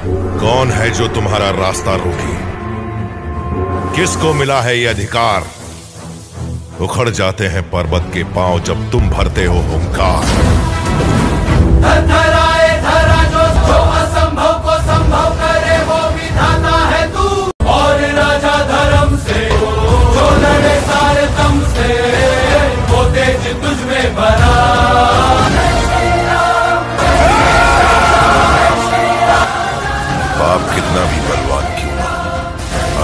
कौन है जो तुम्हारा रास्ता रोके? किसको मिला है ये अधिकार? उखड़ जाते हैं पर्वत के पांव जब तुम भरते हो हुंकार। धराए धरा जो असंभव को संभव करे वो विधाता है तू। और राजा धर्म से जो लड़े सारे दम से वो तेज तुझ में भरा। बाप कितना भी बलवान क्यों ना,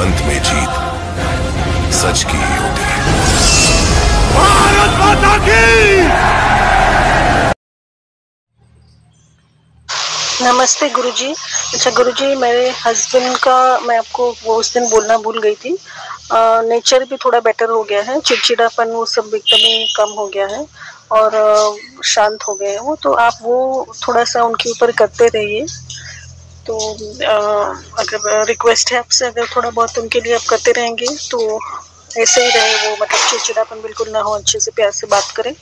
अंत में जीत सच की ही होती है। भारत माता की। नमस्ते गुरुजी। अच्छा गुरुजी, मेरे हस्बैंड का मैं आपको वो उस दिन बोलना भूल गई थी। नेचर भी थोड़ा बेटर हो गया है, चिड़चिड़ापन वो सब एकदम ही कम हो गया है और शांत हो गए हैं वो। तो आप वो थोड़ा सा उनके ऊपर करते रहिए। तो अगर रिक्वेस्ट है आपसे, अगर थोड़ा बहुत उनके लिए आप करते रहेंगे तो ऐसे ही रहे वो, मतलब चिड़चिड़ापन बिल्कुल ना हो, अच्छे से प्यार से बात करें।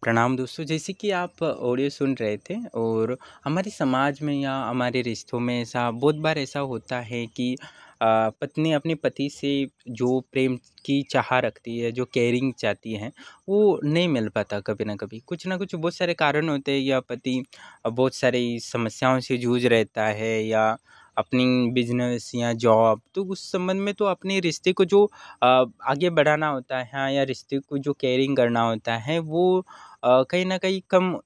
प्रणाम दोस्तों। जैसे कि आप ऑडियो सुन रहे थे और हमारे समाज में या हमारे रिश्तों में ऐसा बहुत बार ऐसा होता है कि पत्नी अपने पति से जो प्रेम की चाह रखती है, जो केयरिंग चाहती है, वो नहीं मिल पाता। कभी ना कभी कुछ ना कुछ बहुत सारे कारण होते हैं, या पति बहुत सारी समस्याओं से जूझ रहता है, या अपनी बिजनेस या जॉब, तो उस संबंध में तो अपने रिश्ते को जो आगे बढ़ाना होता है, हाँ, या रिश्ते को जो केयरिंग करना होता है, वो कहीं न कहीं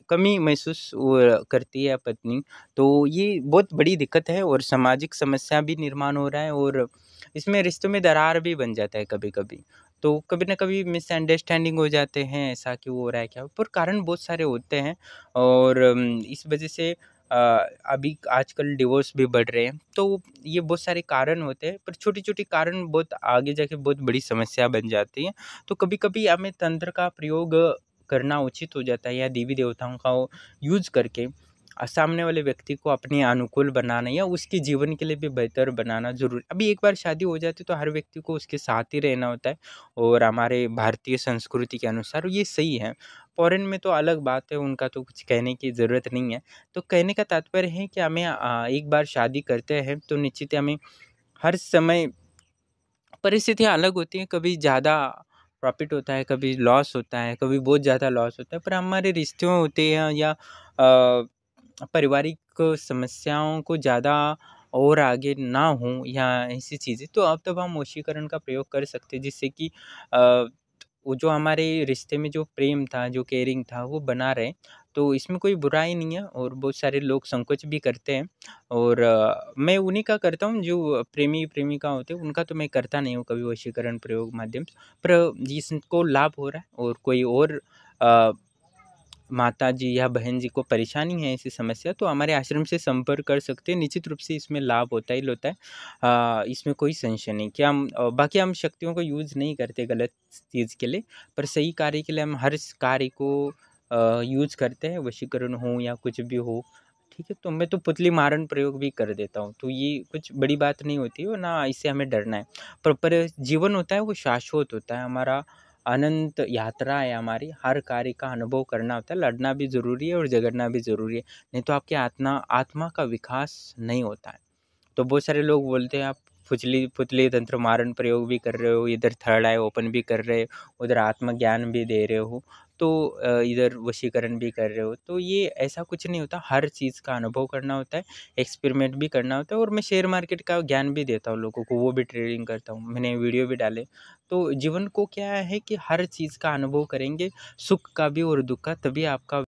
कमी महसूस वो करती है पत्नी। तो ये बहुत बड़ी दिक्कत है और सामाजिक समस्या भी निर्माण हो रहा है, और इसमें रिश्तों में दरार भी बन जाता है कभी-कभी। तो कभी न कभी मिसअंडरस्टैंडिंग हो जाते हैं, ऐसा क्यों हो रहा है, क्या? पर कारण बहुत सारे होते हैं, और इस वजह से अभी आजकल डिवोर्स भी बढ़ रहे हैं। तो ये बहुत सारे कारण होते हैं, पर छोटी-छोटी कारण बहुत आगे जाके बहुत बड़ी समस्या बन जाती है। तो कभी-कभी हमें तंत्र का प्रयोग करना उचित हो जाता है, या देवी देवताओं का वो यूज़ करके सामने वाले व्यक्ति को अपने अनुकूल बनाना या उसके जीवन के लिए भी बेहतर बनाना ज़रूरी। अभी एक बार शादी हो जाती है तो हर व्यक्ति को उसके साथ ही रहना होता है, और हमारे भारतीय संस्कृति के अनुसार ये सही है। फॉरेन में तो अलग बात है, उनका तो कुछ कहने की ज़रूरत नहीं है। तो कहने का तात्पर्य है कि हमें एक बार शादी करते हैं तो निश्चित ही हमें हर समय परिस्थितियाँ अलग होती हैं, कभी ज़्यादा प्रॉफ़िट होता है, कभी लॉस होता है, कभी बहुत ज़्यादा लॉस होता है, पर हमारे रिश्ते होते हैं, या पारिवारिक समस्याओं को ज़्यादा और आगे ना हों, या ऐसी चीज़ें, तो अब तब हम वशीकरण का प्रयोग कर सकते हैं, जिससे कि अ, वो जो हमारे रिश्ते में जो प्रेम था, जो केयरिंग था, वो बना रहे। तो इसमें कोई बुराई नहीं है, और बहुत सारे लोग संकोच भी करते हैं, और मैं उन्हीं का करता हूँ जो प्रेमी-प्रेमिका होते हैं, उनका तो मैं करता नहीं हूँ कभी वशीकरण प्रयोग माध्यम से। पर जिसको लाभ हो रहा है और कोई और अ, माताजी या बहन जी को परेशानी है, ऐसी समस्या, तो हमारे आश्रम से संपर्क कर सकते हैं। निश्चित रूप से इसमें लाभ होता ही होता है। इसमें कोई संशय नहीं कि हम बाकी हम शक्तियों को यूज़ नहीं करते गलत चीज़ के लिए, पर सही कार्य के लिए हम हर कार्य को यूज़ करते हैं, वशीकरण हो या कुछ भी हो। ठीक है, तो मैं तो पुतली मारण प्रयोग भी कर देता हूँ, तो ये कुछ बड़ी बात नहीं होती है, और ना इससे हमें डरना है। पर जीवन होता है वो शाश्वत होता है, हमारा अनंत यात्रा है हमारी, हर कार्य का अनुभव करना होता है, लड़ना भी ज़रूरी है और झगड़ना भी ज़रूरी है, नहीं तो आपकी आत्मा का विकास नहीं होता है। तो बहुत सारे लोग बोलते हैं आप पुतली तंत्र मारण प्रयोग भी कर रहे हो, इधर थर्ड आई ओपन भी कर रहे हो, उधर आत्मज्ञान भी दे रहे हो, तो इधर वशीकरण भी कर रहे हो, तो ये ऐसा कुछ नहीं होता। हर चीज़ का अनुभव करना होता है, एक्सपेरिमेंट भी करना होता है, और मैं शेयर मार्केट का ज्ञान भी देता हूँ लोगों को, वो भी ट्रेडिंग करता हूँ, मैंने वीडियो भी डाले। तो जीवन को क्या है कि हर चीज़ का अनुभव करेंगे, सुख का भी और दुःख का, तभी आपका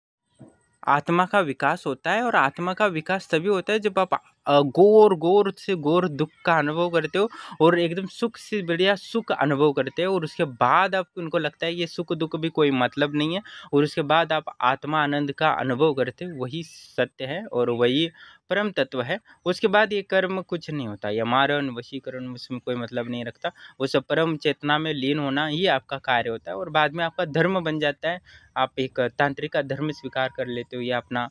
आत्मा का विकास होता है। और आत्मा का विकास तभी होता है जब आप घोर से घोर दुःख का अनुभव करते हो, और एकदम सुख से बढ़िया सुख अनुभव करते हो, और उसके बाद आपको उनको लगता है ये सुख दुःख भी कोई मतलब नहीं है, और उसके बाद आप आत्मा आनंद का अनुभव करते हो, वही सत्य है और वही परम तत्व है। उसके बाद ये कर्म कुछ नहीं होता, ये मारण वशीकरण उसमें कोई मतलब नहीं रखता। वो सब परम चेतना में लीन होना ही आपका कार्य होता है, और बाद में आपका धर्म बन जाता है। आप एक तांत्रिक का धर्म स्वीकार कर लेते हो, या अपना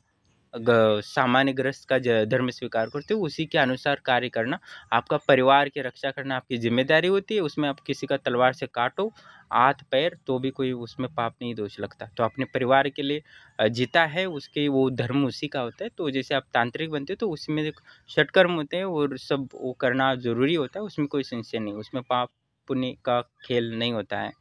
सामान्य ग्रस्त का धर्म स्वीकार करते हो, उसी के अनुसार कार्य करना, आपका परिवार की रक्षा करना आपकी जिम्मेदारी होती है। उसमें आप किसी का तलवार से काटो हाथ पैर तो भी कोई उसमें पाप नहीं दोष लगता। तो अपने परिवार के लिए जीता है, उसके वो धर्म उसी का होता है। तो जैसे आप तांत्रिक बनते हो तो उसमें एक षटकर्म होते हैं और सब वो करना ज़रूरी होता है, उसमें कोई संशय नहीं, उसमें पाप पुण्य का खेल नहीं होता है।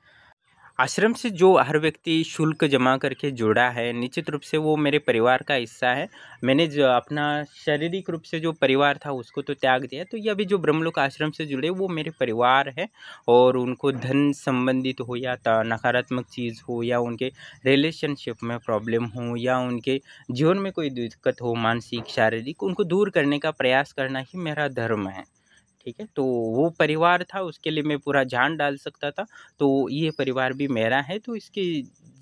आश्रम से जो हर व्यक्ति शुल्क जमा करके जुड़ा है, निश्चित रूप से वो मेरे परिवार का हिस्सा है। मैंने जो अपना शारीरिक रूप से जो परिवार था उसको तो त्याग दिया, तो ये अभी जो ब्रह्मलोक आश्रम से जुड़े वो मेरे परिवार है। और उनको धन संबंधित हो या नकारात्मक चीज़ हो या उनके रिलेशनशिप में प्रॉब्लम हो या उनके जीवन में कोई दिक्कत हो मानसिक शारीरिक, उनको दूर करने का प्रयास करना ही मेरा धर्म है। ठीक है, तो वो परिवार था उसके लिए मैं पूरा जान डाल सकता था, तो ये परिवार भी मेरा है, तो इसके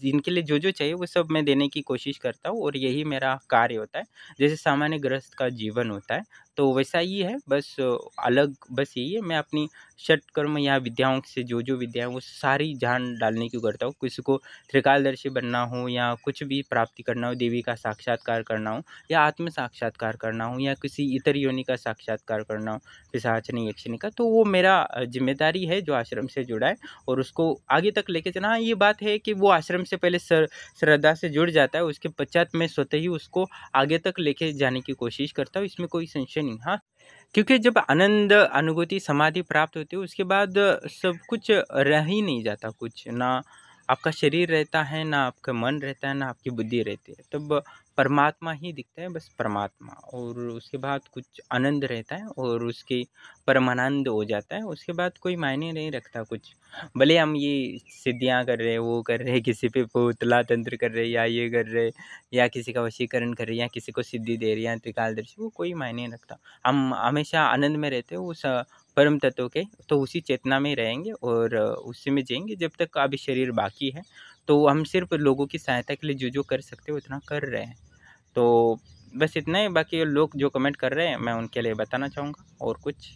जिनके लिए जो चाहिए वो सब मैं देने की कोशिश करता हूँ और यही मेरा कार्य होता है। जैसे सामान्य गृहस्थ का जीवन होता है तो वैसा ही है, बस अलग बस यही है, मैं अपनी षटकर्म या विद्याओं से जो विद्या है वो सारी जान डालने की करता हूँ। किसी को त्रिकालदर्शी बनना हो या कुछ भी प्राप्ति करना हो, देवी का साक्षात्कार करना हो या आत्म साक्षात्कार करना हो या किसी इतर योनि का साक्षात्कार करना हो, पिशाचनी यक्षिणी का, तो वो मेरा जिम्मेदारी है जो आश्रम से जुड़ा है और उसको आगे तक लेके चलना। हाँ, ये बात है कि वो आश्रम से पहले श्रद्धा से जुड़ जाता है, उसके पश्चात मैं स्वतः ही उसको आगे तक लेके जाने की कोशिश करता हूँ, इसमें कोई संशय नहीं। हाँ, क्योंकि जब आनंद अनुभूति समाधि प्राप्त होती है उसके बाद सब कुछ रह ही नहीं जाता, कुछ ना आपका शरीर रहता है, ना आपका मन रहता है, ना आपकी बुद्धि रहती है, तब परमात्मा ही दिखता है, बस परमात्मा। और उसके बाद कुछ आनंद रहता है और उसके परमानंद हो जाता है, उसके बाद कोई मायने नहीं रखता कुछ। भले हम ये सिद्धियां कर रहे हैं, वो कर रहे हैं, किसी पे पुतला तंत्र कर रहे हैं या ये कर रहे हैं या किसी का वशीकरण कर रहे हैं या किसी को सिद्धि दे रही है त्रिकालदर्शी, वो कोई मायने नहीं रखता। हम हमेशा आनंद में रहते हैं उस परम तत्व के, तो उसी चेतना में रहेंगे और उसी में जिएंगे जब तक अभी शरीर बाकी है। तो हम सिर्फ लोगों की सहायता के लिए जो कर सकते हैं उतना कर रहे हैं। तो बस इतना ही, बाकी लोग जो कमेंट कर रहे हैं मैं उनके लिए बताना चाहूँगा और कुछ